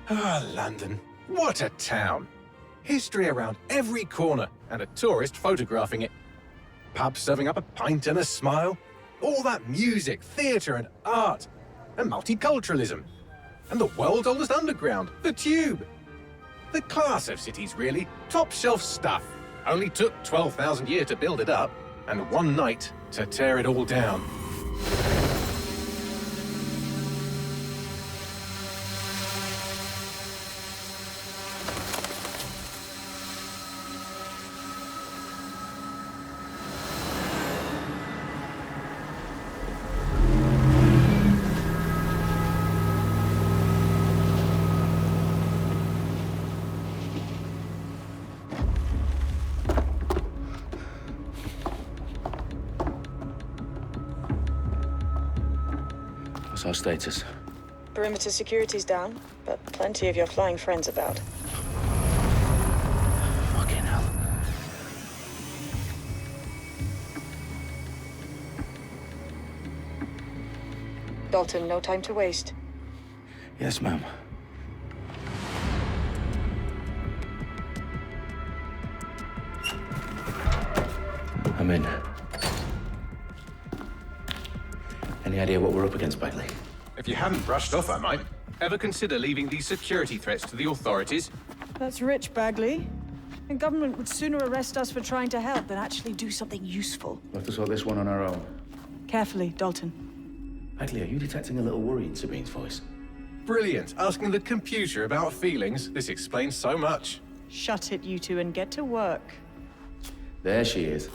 Ah, London. What a town. History around every corner and a tourist photographing it. Pubs serving up a pint and a smile. All that music, theatre and art. And multiculturalism. And the world's oldest underground, the Tube. The class of cities, really. Top shelf stuff. Only took 12,000 years to build it up, and one night to tear it all down. What's our status? Perimeter security's down, but plenty of your flying friends about. Fucking hell. Dalton, no time to waste. Yes, ma'am. I'm in. Any idea what we're up against, Bagley? If you hadn't brushed off, I might. Ever consider leaving these security threats to the authorities? That's rich, Bagley. The government would sooner arrest us for trying to help than actually do something useful. We'll have to sort this one on our own. Carefully, Dalton. Bagley, are you detecting a little worry in Sabine's voice? Brilliant. Asking the computer about feelings. This explains so much. Shut it, you two, and get to work. There she is.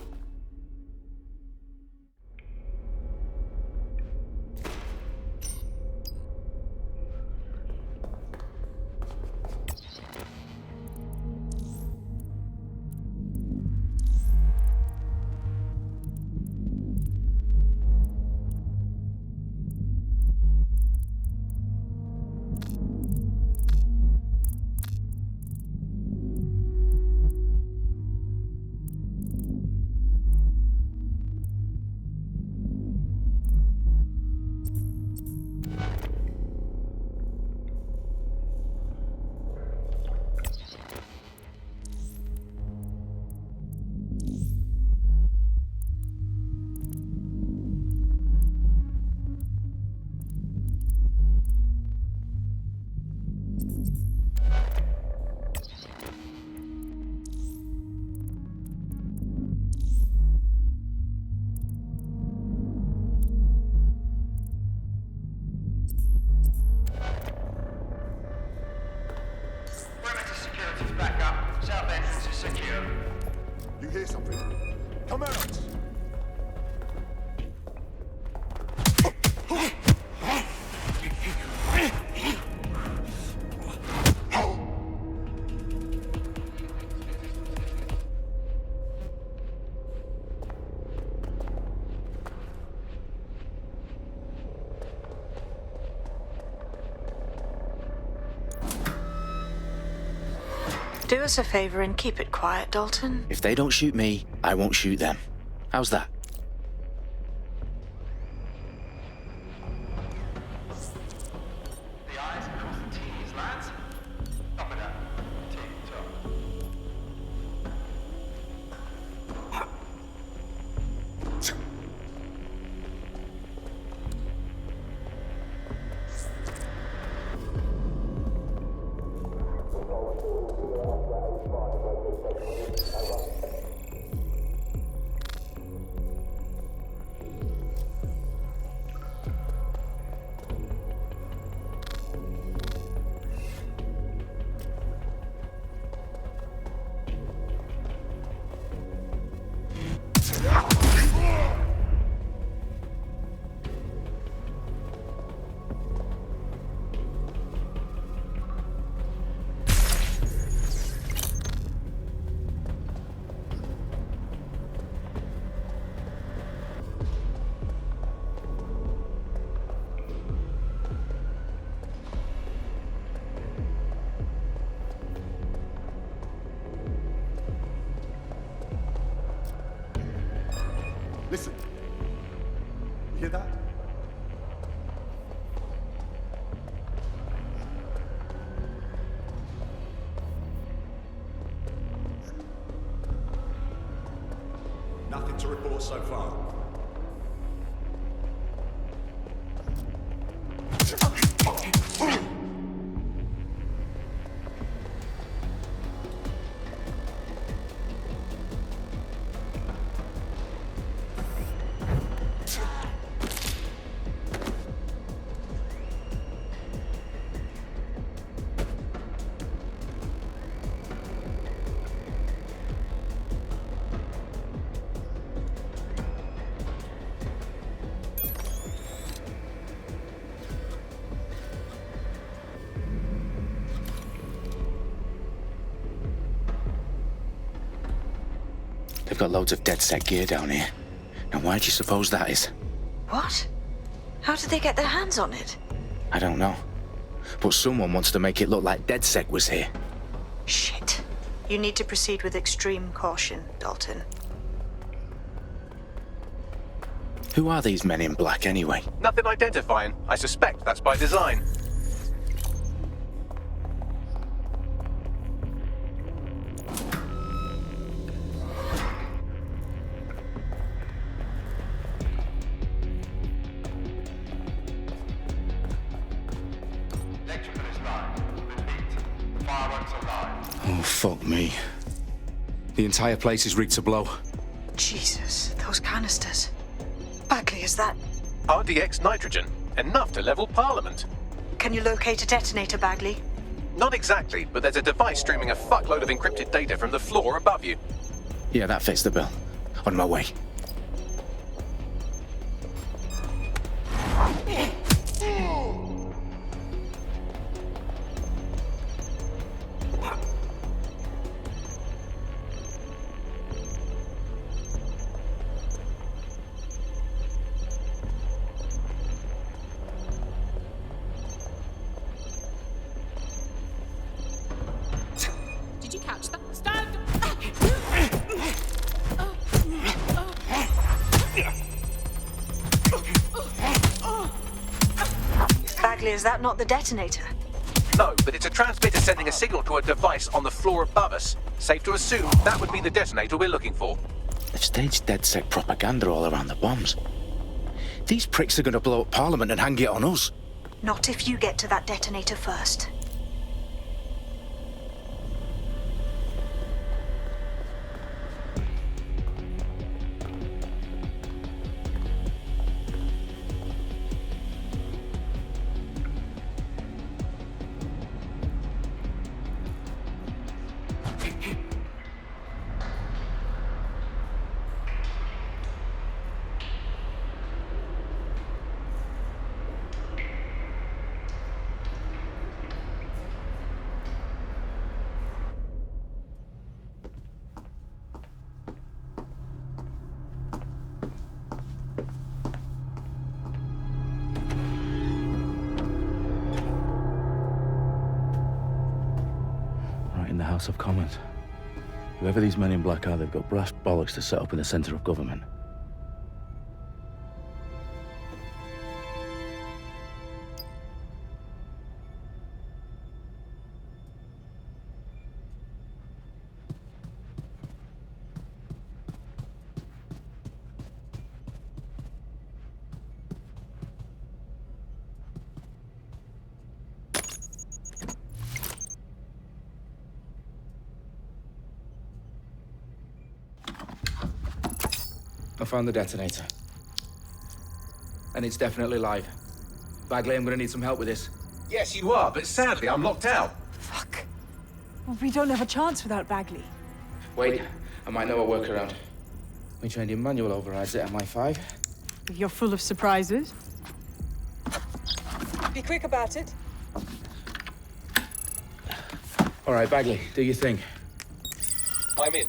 Hear something? Come out! Do us a favor and keep it quiet, Dalton. If they don't shoot me, I won't shoot them. How's that? The I's across the T's, lads. Top of that. Tick-tock. reports so far? They've got loads of DedSec gear down here. Now, why do you suppose that is? What? How did they get their hands on it? I don't know. But someone wants to make it look like DedSec was here. Shit. You need to proceed with extreme caution, Dalton. Who are these men in black, anyway? Nothing identifying. I suspect that's by design. Electrical is live. Repeat. Fireworks are live. Oh, fuck me. The entire place is rigged to blow. Jesus, those canisters. Bagley, is that... RDX nitrogen. Enough to level Parliament. Can you locate a detonator, Bagley? Not exactly, but there's a device streaming a fuckload of encrypted data from the floor above you. Yeah, that fits the bill. On my way. Did you catch that? Stand! Bagley, is that not the detonator? No, but it's a transmitter sending a signal to a device on the floor above us. Safe to assume that would be the detonator we're looking for. They've staged DedSec propaganda all around the bombs. These pricks are going to blow up Parliament and hang it on us. Not if you get to that detonator first. Right in the House of Commons. Whoever these men in black are, they've got brass bollocks to set up in the centre of government. I found the detonator. And it's definitely live. Bagley, I'm gonna need some help with this. Yes, you are, but sadly I'm locked out. Fuck. Well, we don't have a chance without Bagley. Wait, I might know a workaround. We trained in manual overrides at MI5. You're full of surprises. Be quick about it. All right, Bagley, do your thing. I'm in.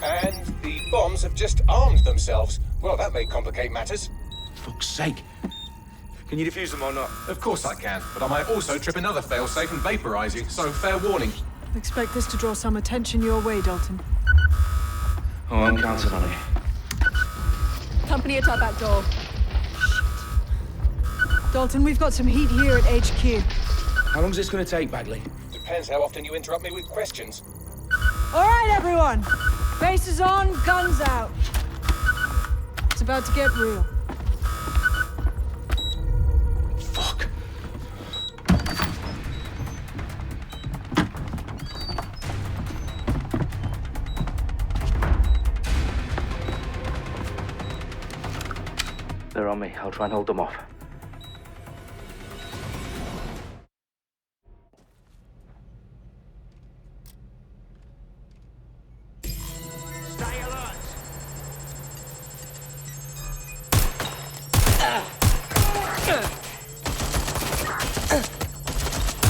And the bombs have just armed themselves. Well, that may complicate matters. Fuck's sake. Can you defuse them or not? Of course I can, but I might also trip another failsafe and vaporize you, so fair warning. Expect this to draw some attention your way, Dalton. Oh, I'm counting on it. Company at our back door. Dalton, we've got some heat here at HQ. How long's this gonna take, Bagley? Depends how often you interrupt me with questions. All right, everyone. Faces on, guns out. It's about to get real. Fuck. They're on me. I'll try and hold them off. Stay alert.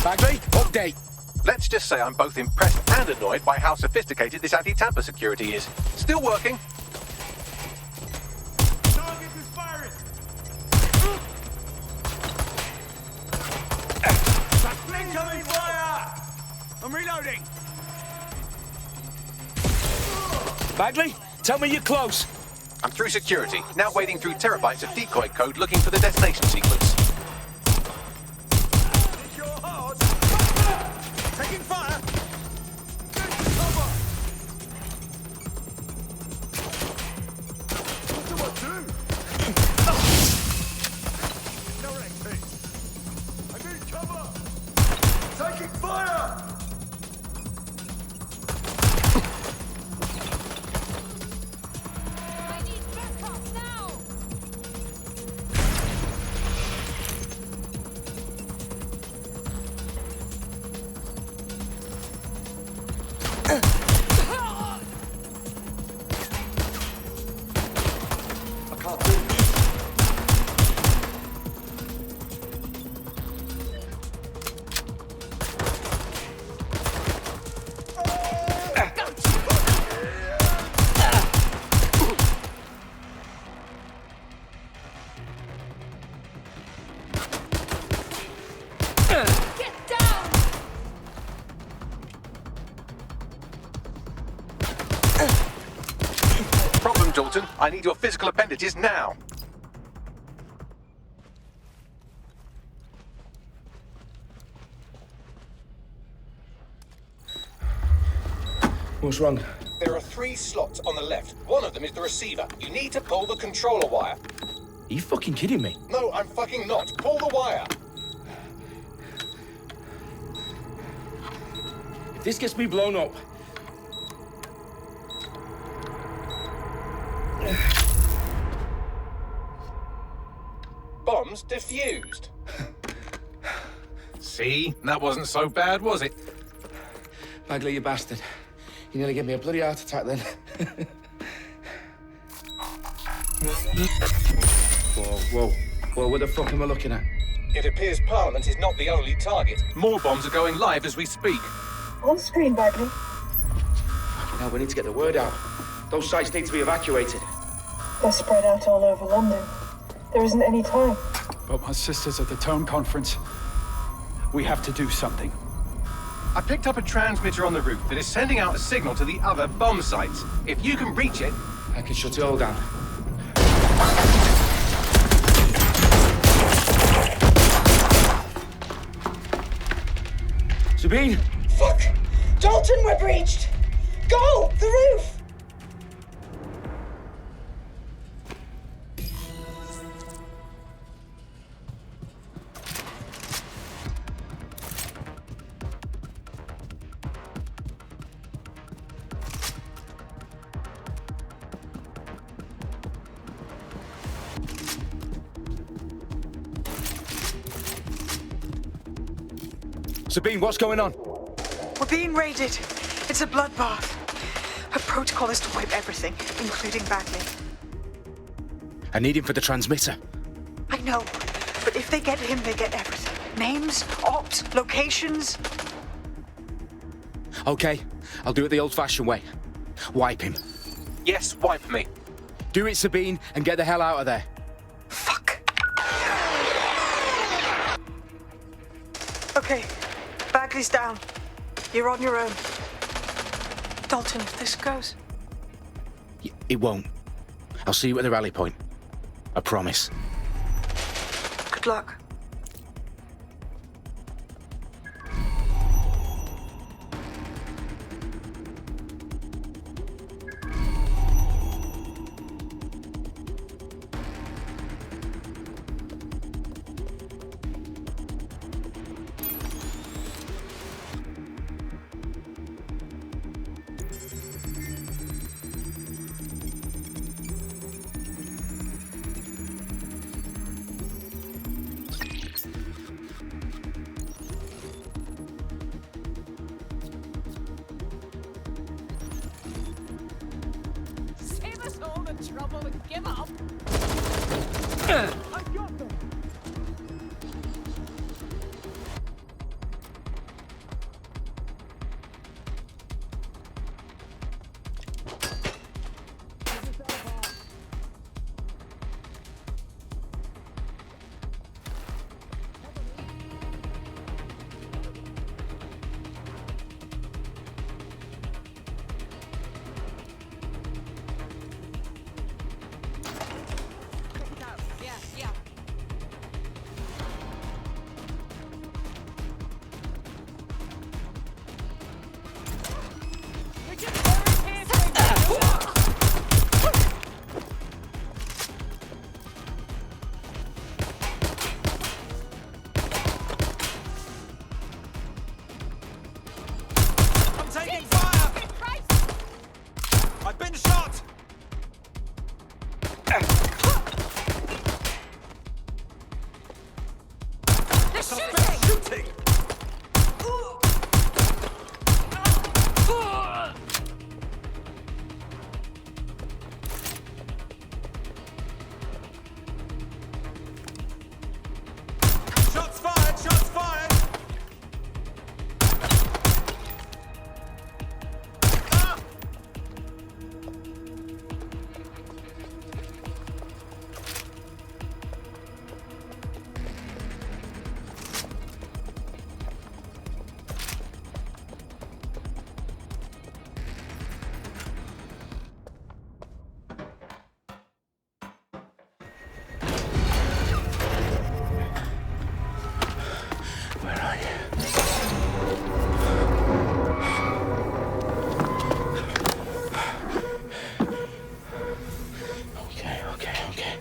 Bagley, update. Let's just say I'm both impressed and annoyed by how sophisticated this anti-tamper security is. Still working. Target is firing. Incoming fire! I'm reloading. Bagley, tell me you're close. I'm through security, now wading through terabytes of decoy code looking for the destination sequence. It's your heart. Taking fire. Cover. What do? No XP. I need cover. Taking fire. I need backup now! I can't do this. Get down! Problem, Dalton. I need your physical appendages now. What's wrong? There are 3 slots on the left. One of them is the receiver. You need to pull the controller wire. Are you fucking kidding me? No, I'm fucking not. Pull the wire. If this gets me blown up... Bombs defused. See? That wasn't so bad, was it? Bagley, you bastard. You nearly gave me a bloody heart attack then. Whoa. What the fuck am I looking at? It appears Parliament is not the only target. More bombs are going live as we speak. On screen, Bagley. Now we need to get the word out. Those sites need to be evacuated. They're spread out all over London. There isn't any time. But my sister's at the town conference. We have to do something. I picked up a transmitter on the roof that is sending out a signal to the other bomb sites. If you can reach it... I can shut it all down. Sabine! Fuck! Dalton, we're breached! Go! The roof! Sabine, what's going on? We're being raided. It's a bloodbath. Her protocol is to wipe everything, including Bagley. I need him for the transmitter. I know, but if they get him, they get everything. Names, ops, locations. Okay, I'll do it the old-fashioned way. Wipe him. Yes, wipe me. Do it, Sabine, and get the hell out of there. Fuck. Okay, Bagley's down. You're on your own. Dalton, if this goes... It won't. I'll see you at the rally point. I promise. Good luck. bother to give up. I got them! Yeah, yeah. We're just very careful. I'm taking fire! I've been shot! They're Suspect shooting! Shots fired! Shots fired! Ah! Where are you? Okay.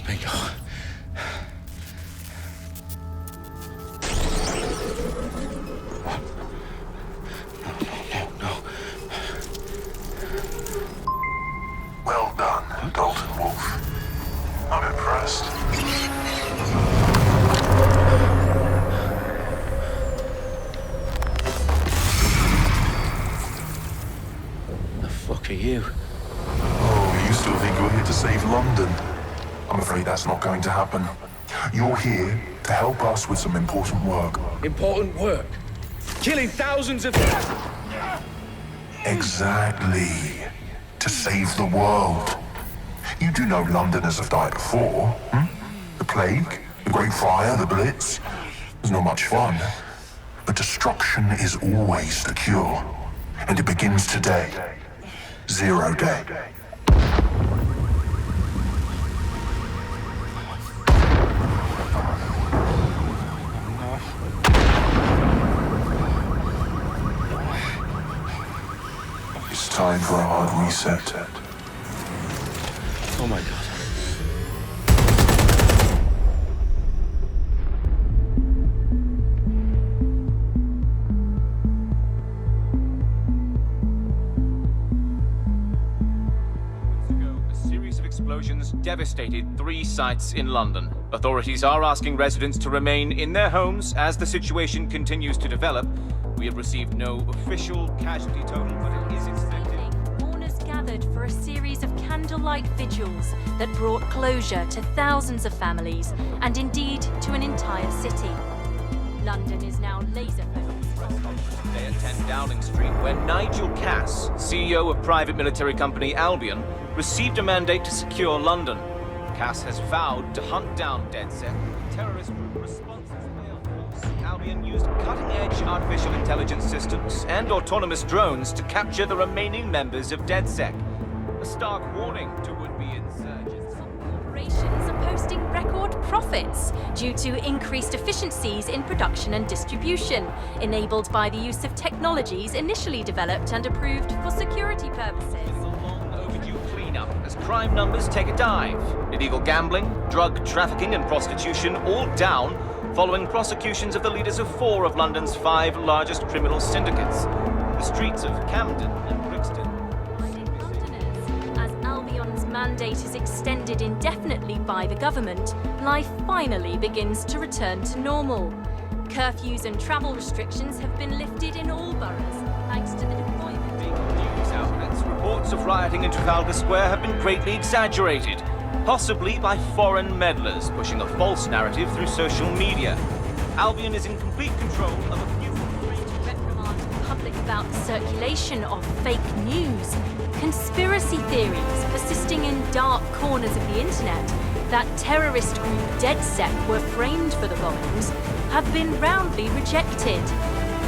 Bingo. No. Well done, Dalton Wolf. I'm impressed. The fuck are you? Oh, you still think you're here to save London? I'm afraid that's not going to happen. You're here to help us with some important work. Important work. Killing thousands of... Exactly. To save the world. You do know Londoners have died before, hmm? The plague, the Great Fire, the Blitz. It's not much fun. But destruction is always the cure. And it begins today. 0 day. It's time for a hard reset. Oh my god. A series of explosions devastated 3 sites in London. Authorities are asking residents to remain in their homes as the situation continues to develop. We have received no official casualty total, but it is expected. Mourners gathered for a series of candlelight vigils that brought closure to thousands of families and indeed to an entire city. London is now laser-focused. Press conference today at 10 Downing Street, where Nigel Cass, CEO of private military company Albion, received a mandate to secure London. Cass has vowed to hunt down DedSec. Terrorist responses failed. Albion used cutting-edge artificial intelligence systems and autonomous drones to capture the remaining members of DedSec. A stark warning to would-be insurgents. Corporations are posting record profits due to increased efficiencies in production and distribution, enabled by the use of technologies initially developed and approved for security purposes. Cleanup as crime numbers take a dive. Illegal gambling, drug trafficking and prostitution all down following prosecutions of the leaders of 4 of London's 5 largest criminal syndicates. The streets of Camden and Brixton. Londoners, as Albion's mandate is extended indefinitely by the government, life finally begins to return to normal. Curfews and travel restrictions have been lifted in all boroughs, thanks to the deployment. Big news outlets, reports of rioting in Trafalgar Square have been greatly exaggerated, possibly by foreign meddlers pushing a false narrative through social media. Albion is in complete control of a few... reprimand the public about the circulation of fake news, conspiracy theories persisting in dark corners of the internet that terrorist group DedSec were framed for the bombings have been roundly rejected.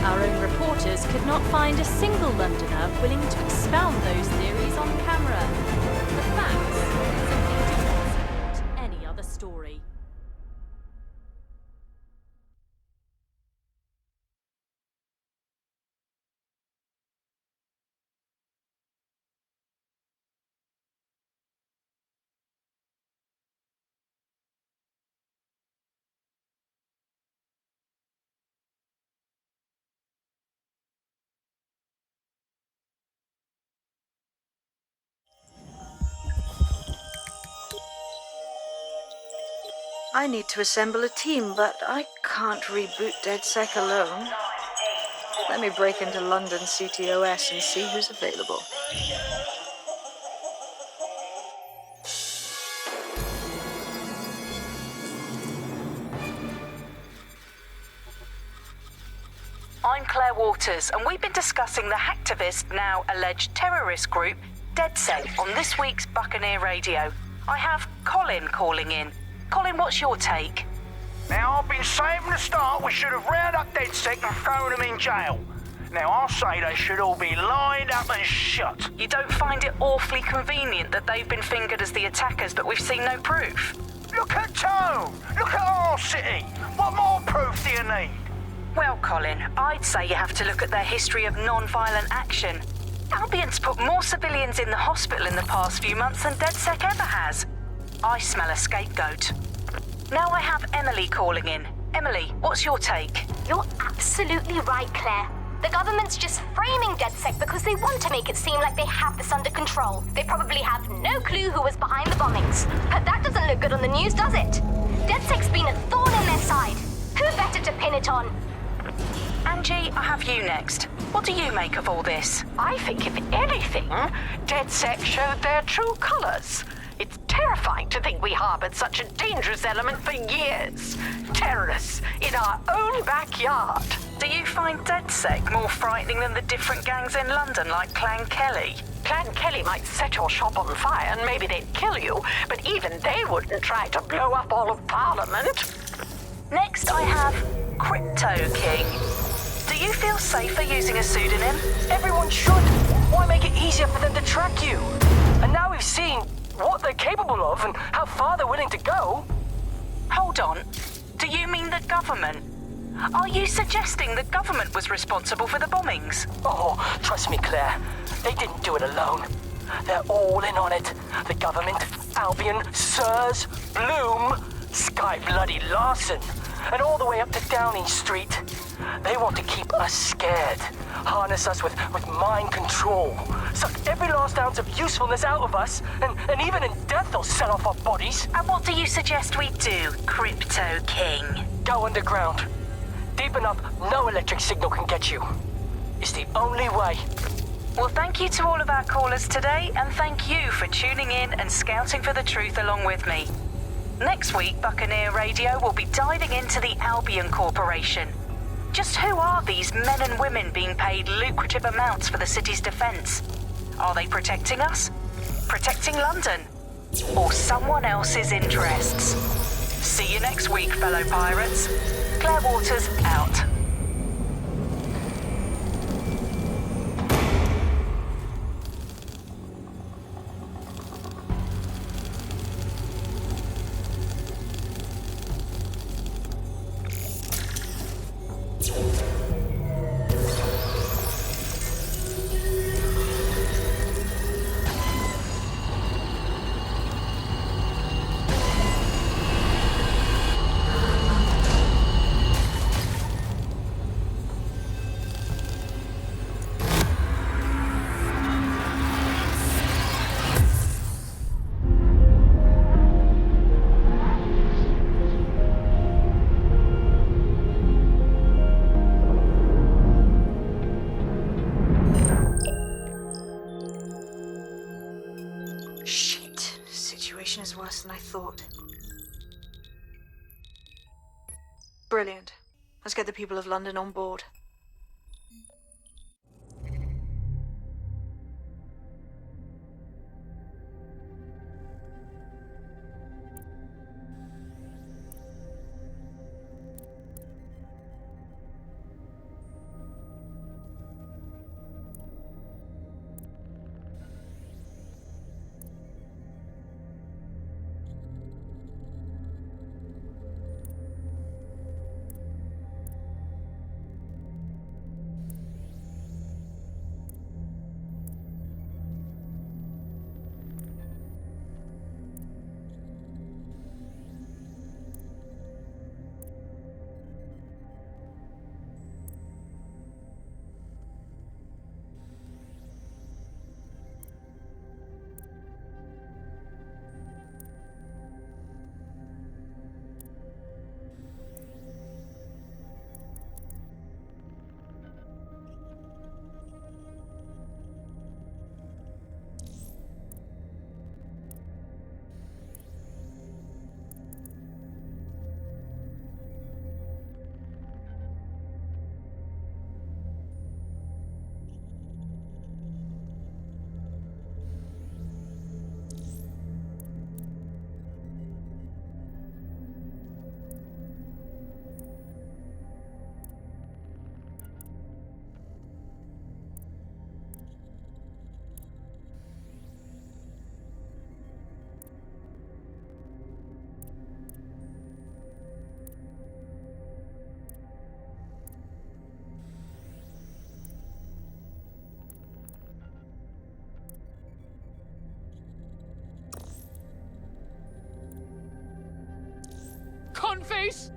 Our own reporters could not find a single Londoner willing to expound those theories on camera. The facts simply do not support any other story. I need to assemble a team, but I can't reboot DedSec alone. Let me break into London CTOS and see who's available. I'm Claire Waters, and we've been discussing the hacktivist, now alleged terrorist group, DedSec, on this week's Buccaneer Radio. I have Colin calling in. Colin, what's your take? Now, I've been saying from the start we should have rounded up DedSec and thrown them in jail. Now, I'll say they should all be lined up and shot. You don't find it awfully convenient that they've been fingered as the attackers, but we've seen no proof? Look at Tone! Look at our city! What more proof do you need? Well, Colin, I'd say you have to look at their history of non-violent action. Albion's put more civilians in the hospital in the past few months than DedSec ever has. I smell a scapegoat. Now I have Emily calling in. Emily, what's your take? You're absolutely right, Claire. The government's just framing DedSec because they want to make it seem like they have this under control. They probably have no clue who was behind the bombings. But that doesn't look good on the news, does it? DedSec's been a thorn in their side. Who better to pin it on? Angie, I have you next. What do you make of all this? I think, if anything, DedSec showed their true colors. It's terrifying to think we harbored such a dangerous element for years. Terrorists in our own backyard. Do you find DedSec more frightening than the different gangs in London, like Clan Kelly? Clan Kelly might set your shop on fire and maybe they'd kill you, but even they wouldn't try to blow up all of Parliament. Next, I have Crypto King. Do you feel safer using a pseudonym? Everyone should. Why make it easier for them to track you? And now we've seen what they're capable of and how far they're willing to go. Hold on. Do you mean the government? Are you suggesting the government was responsible for the bombings? Oh, trust me, Claire. They didn't do it alone. They're all in on it. The government, Albion, Sirs, Bloom, Sky Bloody Larson, and all the way up to Downing Street. They want to keep us scared, harness us with mind control, suck every last ounce of usefulness out of us, and even in death they'll sell off our bodies. And what do you suggest we do, Crypto King? Go underground. Deep enough, no electric signal can get you. It's the only way. Well, thank you to all of our callers today, and thank you for tuning in and scouting for the truth along with me. Next week, Buccaneer Radio will be diving into the Albion Corporation. Just who are these men and women being paid lucrative amounts for the city's defense? Are they protecting us? Protecting London? Or someone else's interests? See you next week, fellow pirates. Claire Waters, out. worse than I thought. Brilliant. Let's get the people of London on board. Conface!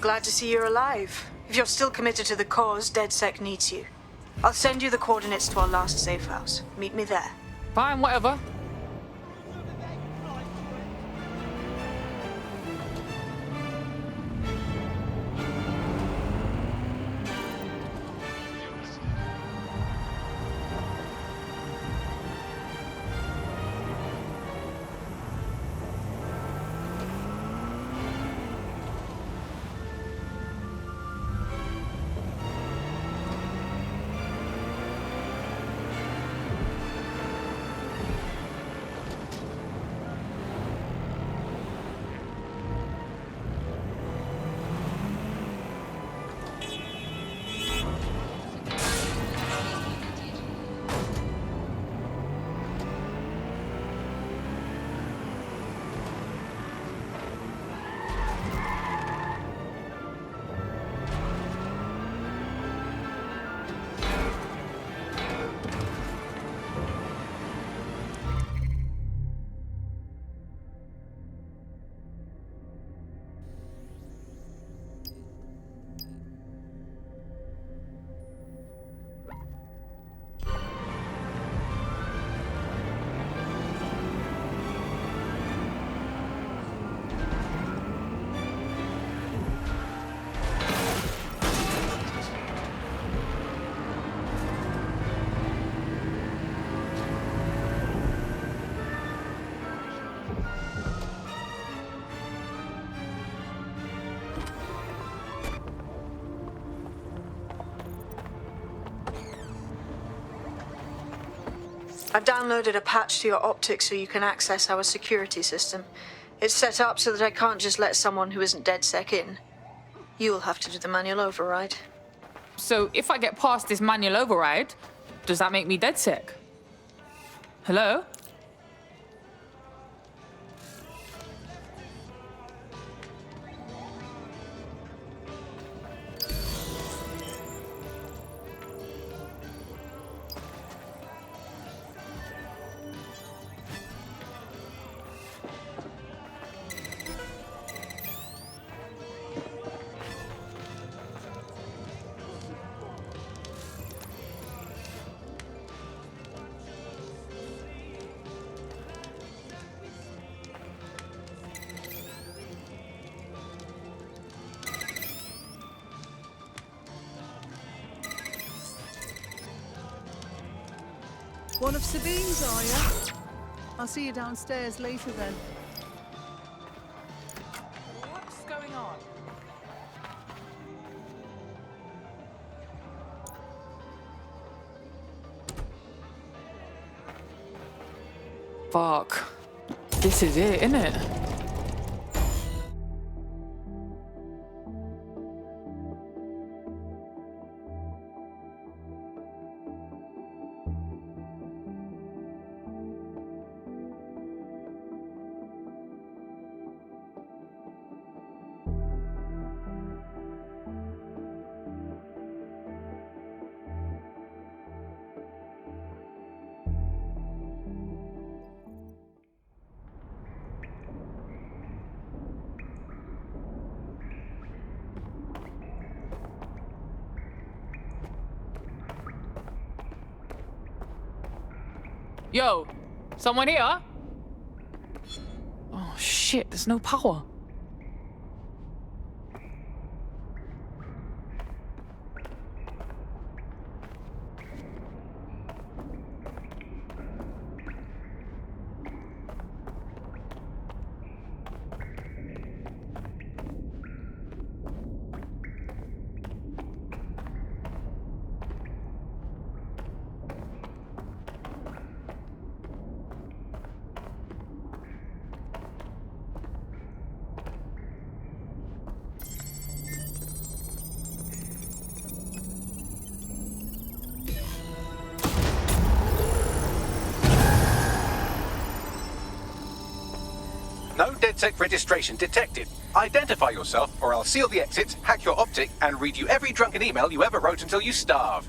Glad to see you're alive. If you're still committed to the cause, DedSec needs you. I'll send you the coordinates to our last safe house. Meet me there. Fine, whatever. I've downloaded a patch to your optics so you can access our security system. It's set up so that I can't just let someone who isn't DedSec in. You'll have to do the manual override. So if I get past this manual override, does that make me DedSec? Hello? One of Sabine's, are you? I'll see you downstairs later then. What's going on? Fuck. This is it, isn't it? Yo, someone here? Oh shit, there's no power. No DedSec registration detected. Identify yourself, or I'll seal the exits, hack your optic, and read you every drunken email you ever wrote until you starve.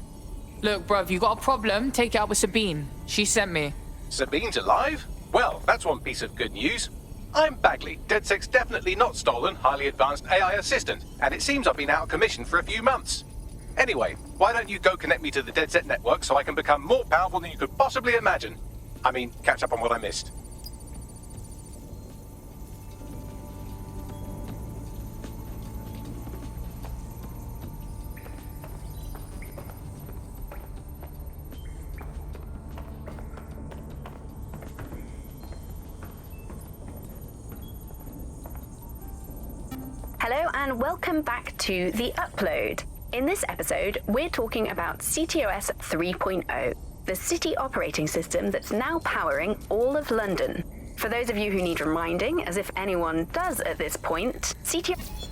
Look, bruv, you got a problem? Take it out with Sabine. She sent me. Sabine's alive? Well, that's one piece of good news. I'm Bagley, DedSec's definitely not stolen, highly advanced AI assistant, and it seems I've been out of commission for a few months. Anyway, why don't you go connect me to the DedSec network so I can become more powerful than you could possibly imagine? I mean, catch up on what I missed. Hello and welcome back to The Upload. In this episode, we're talking about CTOS 3.0, the city operating system that's now powering all of London. For those of you who need reminding, as if anyone does at this point, CTOS...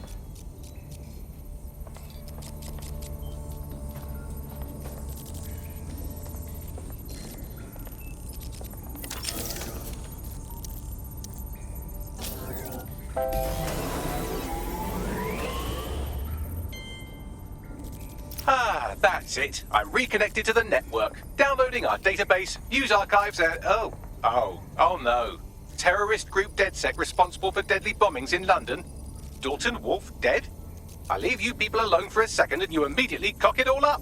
Ah, that's it. I'm reconnected to the network. Downloading our database, news archives, and... Oh no. Terrorist group DedSec responsible for deadly bombings in London? Dalton Wolf dead? I leave you people alone for a second and you immediately cock it all up.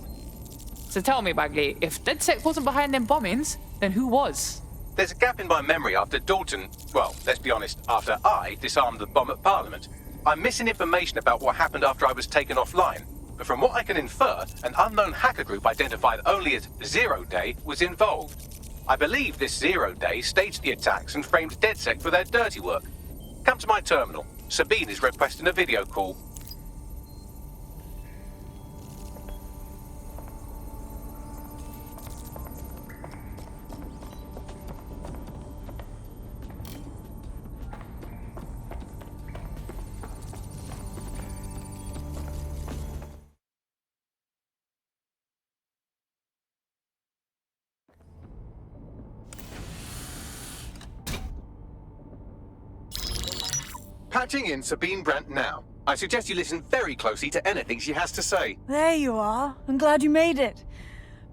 So tell me, Bagley, if DedSec wasn't behind them bombings, then who was? There's a gap in my memory after Dalton... Well, let's be honest, after I disarmed the bomb at Parliament. I'm missing information about what happened after I was taken offline. But from what I can infer, an unknown hacker group identified only as Zero Day was involved. I believe this Zero Day staged the attacks and framed DedSec for their dirty work. Come to my terminal. Sabine is requesting a video call. patching in Sabine Brandt now. I suggest you listen very closely to anything she has to say. There you are. I'm glad you made it.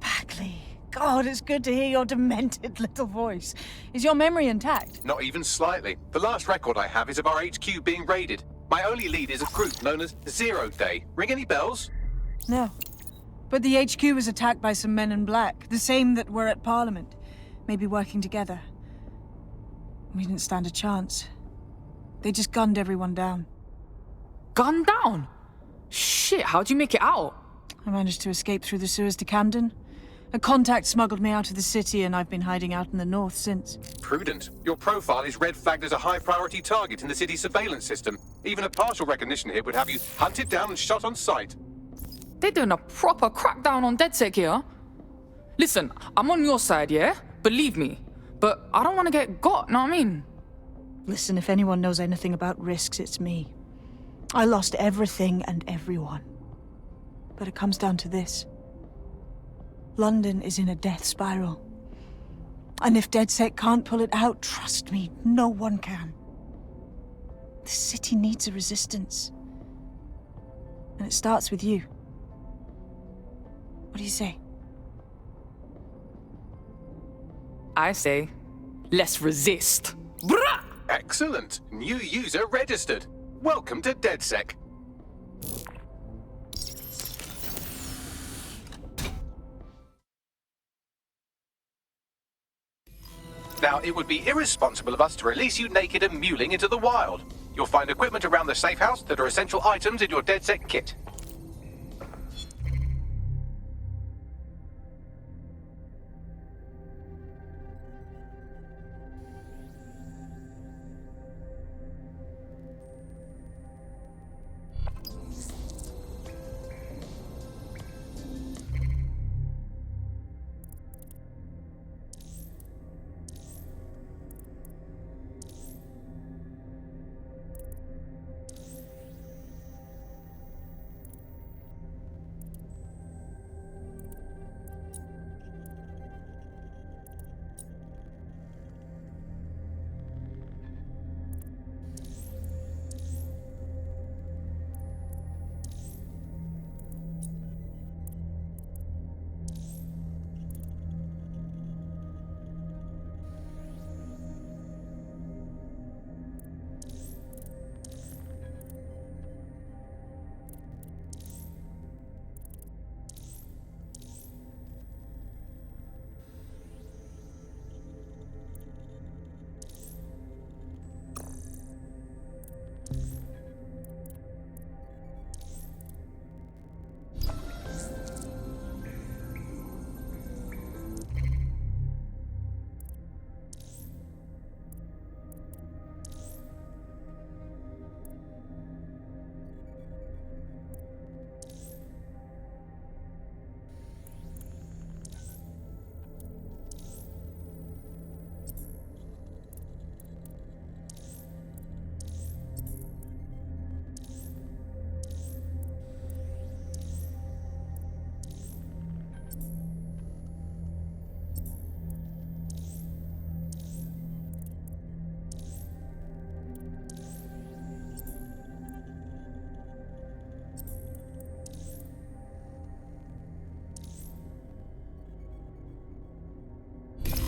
Bagley. God, it's good to hear your demented little voice. Is your memory intact? Not even slightly. The last record I have is of our HQ being raided. My only lead is a group known as Zero Day. Ring any bells? No. But the HQ was attacked by some men in black, the same that were at Parliament. Maybe working together. We didn't stand a chance. They just gunned everyone down. Gunned down? Shit, how'd you make it out? I managed to escape through the sewers to Camden. A contact smuggled me out of the city, and I've been hiding out in the north since. Prudent. Your profile is red flagged as a high-priority target in the city's surveillance system. Even a partial recognition here would have you hunted down and shot on sight. They're doing a proper crackdown on DedSec here. Listen, I'm on your side, yeah? Believe me. But I don't want to get got, know what I mean? Listen, if anyone knows anything about risks, it's me. I lost everything and everyone. But it comes down to this. London is in a death spiral. And if DedSec can't pull it out, trust me, no one can. The city needs a resistance. And it starts with you. What do you say? I say, let's resist. Brah! Excellent. New user registered. Welcome to DedSec. Now, it would be irresponsible of us to release you naked and mewling into the wild. You'll find equipment around the safe house that are essential items in your DedSec kit.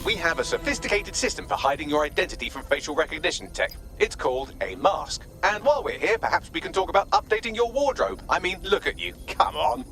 We have a sophisticated system for hiding your identity from facial recognition tech. It's called a mask. And while we're here, perhaps we can talk about updating your wardrobe. I mean, look at you. Come on.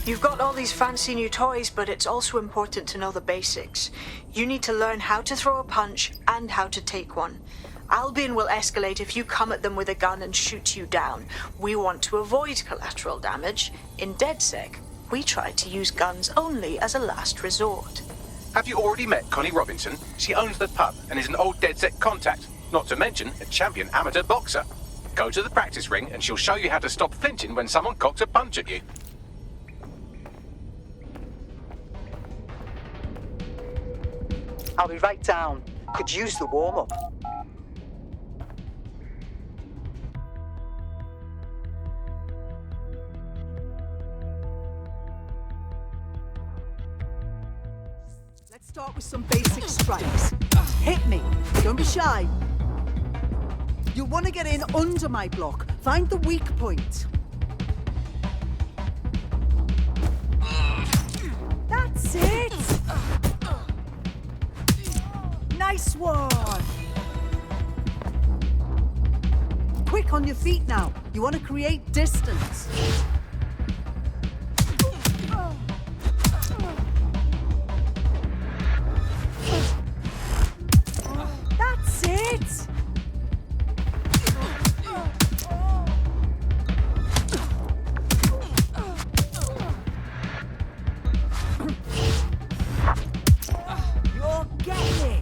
You've got all these fancy new toys, but it's also important to know the basics. You need to learn how to throw a punch and how to take one. Albion will escalate if you come at them with a gun and shoot you down. We want to avoid collateral damage. In DedSec, we try to use guns only as a last resort. Have you already met Connie Robinson? She owns the pub and is an old DedSec contact, not to mention a champion amateur boxer. Go to the practice ring and she'll show you how to stop flinching when someone cocks a punch at you. I'll be right down. Could use the warm-up. Let's start with some basic strikes. Hit me. Don't be shy. You'll want to get in under my block. Find the weak point. That's it! Nice one! Quick on your feet now. You want to create distance. That's it! You're getting it!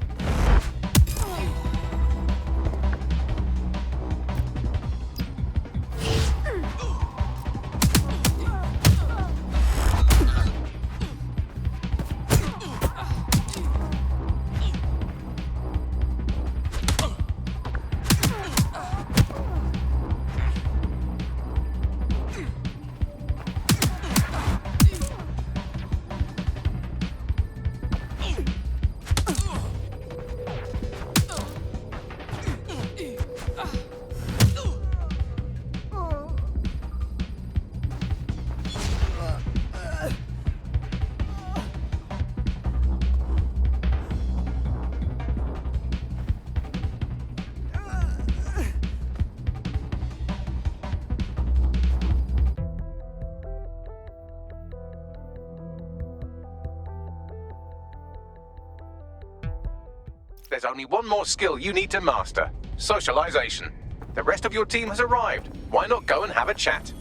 There's only one more skill you need to master: socialization. The rest of your team has arrived. Why not go and have a chat?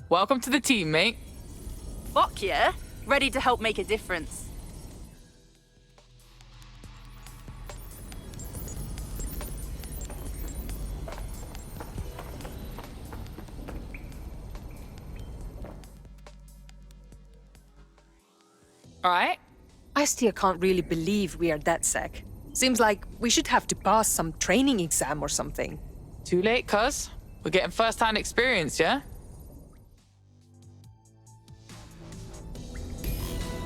Welcome to the team, mate. Fuck yeah. Ready to help make a difference. All right. I still can't really believe we are DedSec. Seems like we should have to pass some training exam or something. Too late, cuz. We're getting first-hand experience, yeah?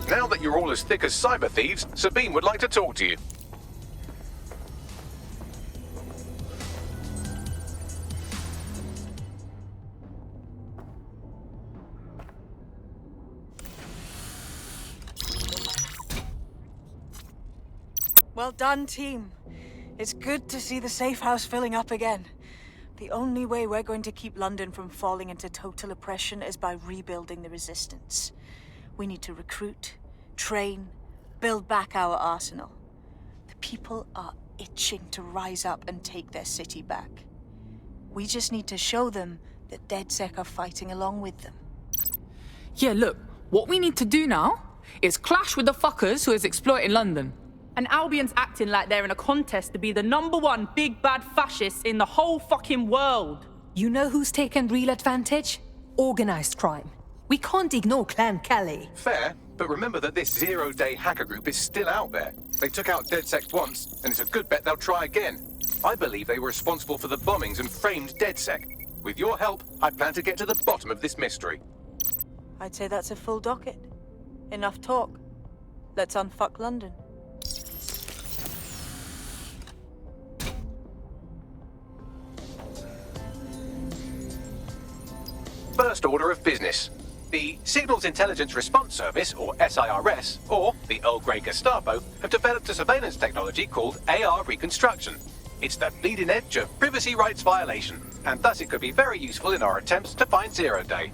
Now that you're all as thick as cyber thieves, Sabine would like to talk to you. Well done, team. It's good to see the safe house filling up again. The only way we're going to keep London from falling into total oppression is by rebuilding the resistance. We need to recruit, train, build back our arsenal. The people are itching to rise up and take their city back. We just need to show them that DedSec are fighting along with them. Yeah, look, what we need to do now is clash with the fuckers who is exploiting London. And Albion's acting like they're in a contest to be the #1 big bad fascists in the whole fucking world. You know who's taken real advantage? Organized crime. We can't ignore Clan Kelly. Fair, but remember that this zero-day hacker group is still out there. They took out DedSec once, and it's a good bet they'll try again. I believe they were responsible for the bombings and framed DedSec. With your help, I plan to get to the bottom of this mystery. I'd say that's a full docket. Enough talk. Let's unfuck London. First order of business. The Signals Intelligence Response Service, or SIRS, or the Earl Grey Gestapo, have developed a surveillance technology called AR Reconstruction. It's the bleeding edge of privacy rights violation, and thus it could be very useful in our attempts to find Zero Day.